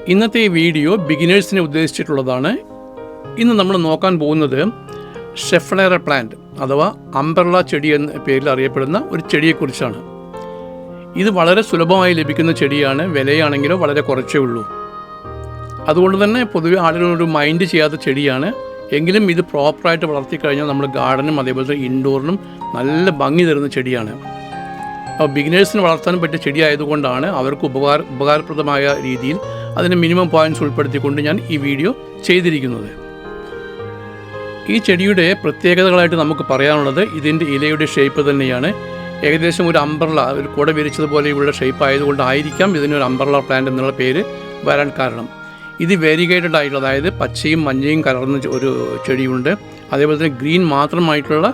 ഇന്നത്തെ ഈ വീഡിയോ ബിഗിനേഴ്സിനെ ഉദ്ദേശിച്ചിട്ടുള്ളതാണ്. ഇന്ന് നമ്മൾ നോക്കാൻ പോകുന്നത് ഷെഫ്ലേറ പ്ലാന്റ് അഥവാ അംബ്രല്ല ചെടി എന്ന പേരിൽ അറിയപ്പെടുന്ന ഒരു ചെടിയെക്കുറിച്ചാണ്. ഇത് വളരെ സുലഭമായി ലഭിക്കുന്ന ചെടിയാണ്. വിലയാണെങ്കിലോ വളരെ കുറച്ചേ ഉള്ളൂ. അതുകൊണ്ട് തന്നെ പൊതുവെ ആളുകളൊരു മൈൻഡ് ചെയ്യാത്ത ചെടിയാണ്. എങ്കിലും ഇത് പ്രോപ്പറായിട്ട് വളർത്തിക്കഴിഞ്ഞാൽ നമ്മൾ ഗാർഡനും അതേപോലെ തന്നെ ഇൻഡോറിനും നല്ല ഭംഗി തരുന്ന ചെടിയാണ്. അപ്പോൾ ബിഗിനേഴ്സിന് വളർത്താനും പറ്റിയ ചെടി ആയതുകൊണ്ടാണ് അവർക്ക് ഉപകാരപ്രദമായ രീതിയിൽ അതിന് മിനിമം പോയിൻറ്റ്സ് ഉൾപ്പെടുത്തിക്കൊണ്ട് ഞാൻ ഈ വീഡിയോ ചെയ്തിരിക്കുന്നത്. ഈ ചെടിയുടെ പ്രത്യേകതകളായിട്ട് നമുക്ക് പറയാനുള്ളത് ഇതിൻ്റെ ഇലയുടെ ഷേപ്പ് തന്നെയാണ്. ഏകദേശം ഒരു അംബ്രല്ല, ഒരു കുട വിരിച്ചതുപോലെയുള്ള ഷേപ്പ് ആയതുകൊണ്ടായിരിക്കാം ഇതിനൊരു അംബ്രല്ല പ്ലാന്റ് എന്നുള്ള പേര് വരാൻ കാരണം. ഇത് വേരിഗേറ്റഡ് ആയിട്ടുള്ള, അതായത് പച്ചയും മഞ്ഞയും കലർന്ന ഒരു ചെടിയുണ്ട്. അതേപോലെ തന്നെ ഗ്രീൻ മാത്രമായിട്ടുള്ള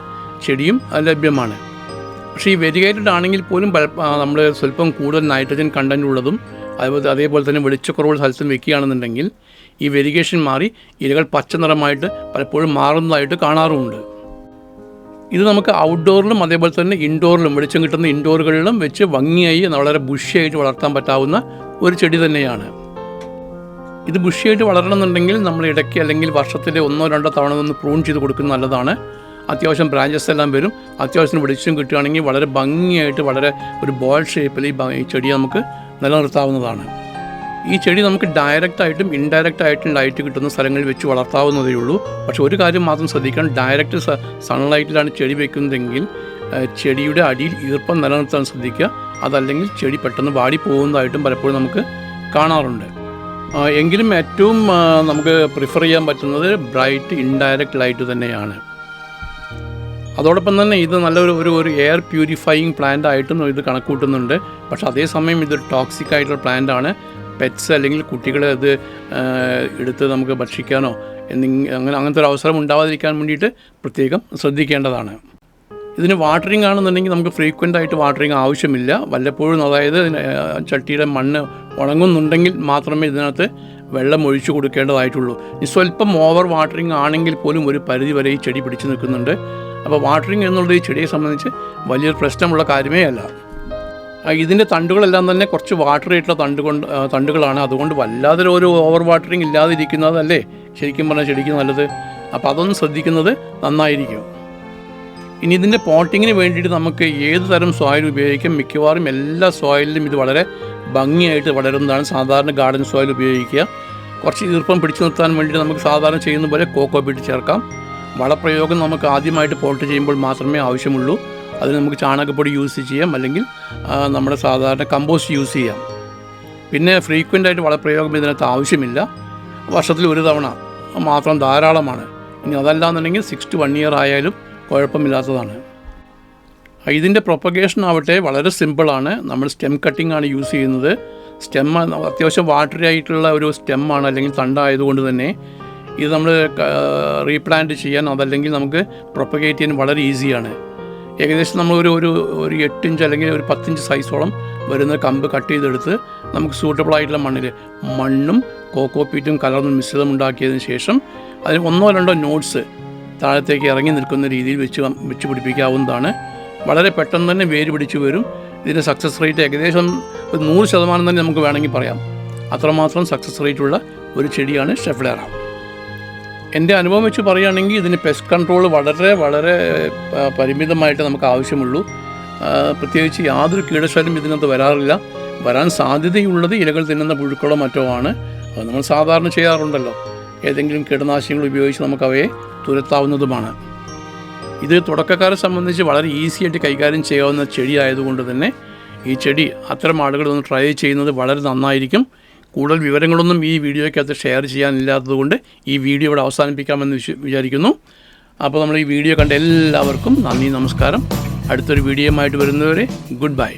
ചെടിയും ലഭ്യമാണ്. പക്ഷേ ഈ വെരിഗേറ്റഡ് ആണെങ്കിൽ പോലും നമ്മൾ സ്വല്പം കൂടുതൽ നൈട്രജൻ കണ്ടൻ്റ് ഉള്ളതും അതേപോലെ തന്നെ വെളിച്ചക്കുറവുള്ള സ്ഥലത്തും വെക്കുകയാണെന്നുണ്ടെങ്കിൽ ഈ വെരിഗേഷൻ മാറി ഇലകൾ പച്ച നിറമായിട്ട് പലപ്പോഴും മാറുന്നതായിട്ട് കാണാറുമുണ്ട്. ഇത് നമുക്ക് ഔട്ട്ഡോറിലും അതേപോലെ തന്നെ ഇൻഡോറിലും, വെളിച്ചം കിട്ടുന്ന ഇൻഡോറുകളിലും വെച്ച് ഭംഗിയായി വളരെ ബുഷിയായിട്ട് വളർത്താൻ പറ്റാവുന്ന ഒരു ചെടി തന്നെയാണ്. ഇത് ബുഷിയായിട്ട് വളരണമെന്നുണ്ടെങ്കിൽ നമ്മൾ ഇടയ്ക്ക് അല്ലെങ്കിൽ വർഷത്തിൽ 1-2 തവണ ഒന്ന് പ്രൂൺ ചെയ്ത് കൊടുക്കുന്നത് നല്ലതാണ്. അത്യാവശ്യം ബ്രാഞ്ചസ് എല്ലാം വരും. അത്യാവശ്യം വെളിച്ചം കിട്ടുകയാണെങ്കിൽ വളരെ ഭംഗിയായിട്ട് വളരെ ഒരു ബോൾ ഷേപ്പിൽ ഈ ചെടി നമുക്ക് നിലനിർത്താവുന്നതാണ്. ഈ ചെടി നമുക്ക് ഡയറക്റ്റായിട്ടും ഇൻഡയറക്റ്റായിട്ടും ലൈറ്റ് കിട്ടുന്ന സ്ഥലങ്ങളിൽ വെച്ച് വളർത്താവുന്നതേ ഉള്ളൂ. പക്ഷേ ഒരു കാര്യം മാത്രം ശ്രദ്ധിക്കണം, ഡയറക്റ്റ് സൺലൈറ്റിലാണ് ചെടി വയ്ക്കുന്നതെങ്കിൽ ചെടിയുടെ അടിയിൽ ഈർപ്പം നിലനിർത്താൻ ശ്രദ്ധിക്കുക. അതല്ലെങ്കിൽ ചെടി പെട്ടെന്ന് വാടി പോകുന്നതായിട്ടും പലപ്പോഴും നമുക്ക് കാണാറുണ്ട്. എങ്കിലും ഏറ്റവും നമുക്ക് പ്രിഫർ ചെയ്യാൻ പറ്റുന്നത് ബ്രൈറ്റ് ഇൻഡയറക്റ്റ് ലൈറ്റ് തന്നെയാണ്. അതോടൊപ്പം തന്നെ ഇത് നല്ലൊരു ഒരു എയർ പ്യൂരിഫയിങ് പ്ലാന്റ് ആയിട്ടും ഇത് കണക്കൂട്ടുന്നുണ്ട്. പക്ഷേ അതേസമയം ഇതൊരു ടോക്സിക് ആയിട്ടുള്ള പ്ലാന്റ് ആണ്. പെറ്റ്സ് അല്ലെങ്കിൽ കുട്ടികളെ അത് എടുത്ത് നമുക്ക് ഭക്ഷിക്കാനോ അങ്ങനത്തെ ഒരു അവസരം ഉണ്ടാവാതിരിക്കാൻ വേണ്ടിയിട്ട് പ്രത്യേകം ശ്രദ്ധിക്കേണ്ടതാണ്. ഇതിന് വാട്ടറിങ് ആണെന്നുണ്ടെങ്കിൽ നമുക്ക് ഫ്രീക്വൻ്റ് ആയിട്ട് വാട്ടറിങ് ആവശ്യമില്ല. വല്ലപ്പോഴും, അതായത് ചട്ടിയുടെ മണ്ണ് ഉണങ്ങുന്നുണ്ടെങ്കിൽ മാത്രമേ ഇതിനകത്ത് വെള്ളം ഒഴിച്ചു കൊടുക്കേണ്ടതായിട്ടുള്ളൂ. ഇനി സ്വല്പം ഓവർ വാട്ടറിങ് ആണെങ്കിൽ പോലും ഒരു പരിധി വരെ ഈ ചെടി പിടിച്ചു നിൽക്കുന്നുണ്ട്. അപ്പോൾ വാട്ടറിങ് എന്നുള്ളത് ഈ ചെടിയെ സംബന്ധിച്ച് വലിയൊരു പ്രശ്നമുള്ള കാര്യമേ അല്ല. ഇതിൻ്റെ തണ്ടുകളെല്ലാം തന്നെ കുറച്ച് വാട്ടർ ആയിട്ടുള്ള തണ്ടുകളാണ്. അതുകൊണ്ട് വല്ലാതെ ഒരു ഓവർ വാട്ടറിങ് ഇല്ലാതിരിക്കുന്നതല്ലേ ശരിക്കും പറഞ്ഞാൽ ചെടിക്ക് നല്ലത്. അപ്പോൾ അതൊന്നും ശ്രദ്ധിക്കുന്നത് നന്നായിരിക്കും. ഇനി ഇതിൻ്റെ പോട്ടിങ്ങിന് വേണ്ടിയിട്ട് നമുക്ക് ഏത് തരം സോയിൽ ഉപയോഗിക്കാം. മിക്കവാറും എല്ലാ സോയിലിലും ഇത് വളരെ ഭംഗിയായിട്ട് വളരുന്നതാണ്. സാധാരണ ഗാർഡൻ സോയിൽ ഉപയോഗിക്കുക. കുറച്ച് ഈർപ്പം പിടിച്ചു നിർത്താൻ വേണ്ടിയിട്ട് നമുക്ക് സാധാരണ ചെയ്യുന്ന പോലെ കോക്കോ പീറ്റ് ചേർക്കാം. വളപ്രയോഗം നമുക്ക് ആദ്യമായിട്ട് പോട്ട് ചെയ്യുമ്പോൾ മാത്രമേ ആവശ്യമുള്ളൂ. അതിന് നമുക്ക് ചാണകപ്പൊടി യൂസ് ചെയ്യാം, അല്ലെങ്കിൽ നമ്മുടെ സാധാരണ കമ്പോസ്റ്റ് യൂസ് ചെയ്യാം. പിന്നെ ഫ്രീക്വൻ്റ് ആയിട്ട് വളപ്രയോഗം ഇതിനകത്ത് ആവശ്യമില്ല. വർഷത്തിൽ ഒരു തവണ മാത്രം ധാരാളമാണ്. ഇനി അതല്ലാന്നുണ്ടെങ്കിൽ 6 to 1 year ആയാലും കുഴപ്പമില്ലാത്തതാണ്. ഇതിൻ്റെ പ്രൊപ്പഗേഷൻ ആവട്ടെ വളരെ സിമ്പിളാണ്. നമ്മൾ സ്റ്റെം കട്ടിംഗ് ആണ് യൂസ് ചെയ്യുന്നത്. സ്റ്റെം അത്യാവശ്യം വാട്ടറി ആയിട്ടുള്ള ഒരു സ്റ്റെമ്മാണ്, അല്ലെങ്കിൽ തണ്ടായതുകൊണ്ട് തന്നെ ഇത് നമ്മൾ റീപ്ലാന്റ് ചെയ്യാൻ അതല്ലെങ്കിൽ നമുക്ക് പ്രൊപ്പഗേറ്റ് ചെയ്യാൻ വളരെ ഈസിയാണ്. ഏകദേശം നമ്മൾ ഒരു 8 ഇഞ്ച് അല്ലെങ്കിൽ ഒരു 10 ഇഞ്ച് സൈസോളം വരുന്ന കമ്പ് കട്ട് ചെയ്തെടുത്ത് നമുക്ക് സൂട്ടബിൾ ആയിട്ടുള്ള മണ്ണും കോക്കോ പീറ്റും കലർന്ന് മിശ്രിതം ഉണ്ടാക്കിയതിന് ശേഷം അതിന് 1-2 നോട്ട്സ് താഴത്തേക്ക് ഇറങ്ങി നിൽക്കുന്ന രീതിയിൽ വെച്ച് പിടിപ്പിക്കാവുന്നതാണ്. വളരെ പെട്ടെന്ന് തന്നെ വേര് പിടിച്ചു വരും. ഇതിൻ്റെ സക്സസ് റേറ്റ് ഏകദേശം 100% തന്നെ നമുക്ക് വേണമെങ്കിൽ പറയാം. അത്രമാത്രം സക്സസ് റേറ്റുള്ള ഒരു ചെടിയാണ് ഷെഫ്ലേറ. എൻ്റെ അനുഭവം വെച്ച് പറയുകയാണെങ്കിൽ ഇതിന് പെസ്റ്റ് കൺട്രോൾ വളരെ വളരെ പരിമിതമായിട്ട് നമുക്ക് ആവശ്യമുള്ളൂ. പ്രത്യേകിച്ച് യാതൊരു കീടശല്യം ഇതിനകത്ത് വരാറില്ല. വരാൻ സാധ്യതയുള്ളത് ഇലകൾ തിന്നുന്ന പുഴുക്കളോ മറ്റോ ആണ്. അത് നമ്മൾ സാധാരണ ചെയ്യാറുണ്ടല്ലോ. ഏതെങ്കിലും കീടനാശിനികൾ ഉപയോഗിച്ച് നമുക്കവയെ തുരത്താവുന്നതുമാണ്. ഇത് തുടക്കക്കാരെ സംബന്ധിച്ച് വളരെ ഈസിയായിട്ട് കൈകാര്യം ചെയ്യാവുന്ന ചെടി ആയതുകൊണ്ട് തന്നെ ഈ ചെടി അത്തരം ആളുകൾ ഒന്ന് ട്രൈ ചെയ്യുന്നത് വളരെ നന്നായിരിക്കും. കൂടുതൽ വിവരങ്ങളൊന്നും ഈ വീഡിയോയ്ക്കകത്ത് ഷെയർ ചെയ്യാനില്ലാത്തതുകൊണ്ട് ഈ വീഡിയോ ഇവിടെ അവസാനിപ്പിക്കാമെന്ന് വിചാരിക്കുന്നു. അപ്പോൾ നമ്മൾ ഈ വീഡിയോ കണ്ട എല്ലാവർക്കും നന്ദി, നമസ്കാരം. അടുത്തൊരു വീഡിയോയുമായിട്ട് വരുന്നവരെ ഗുഡ് ബൈ.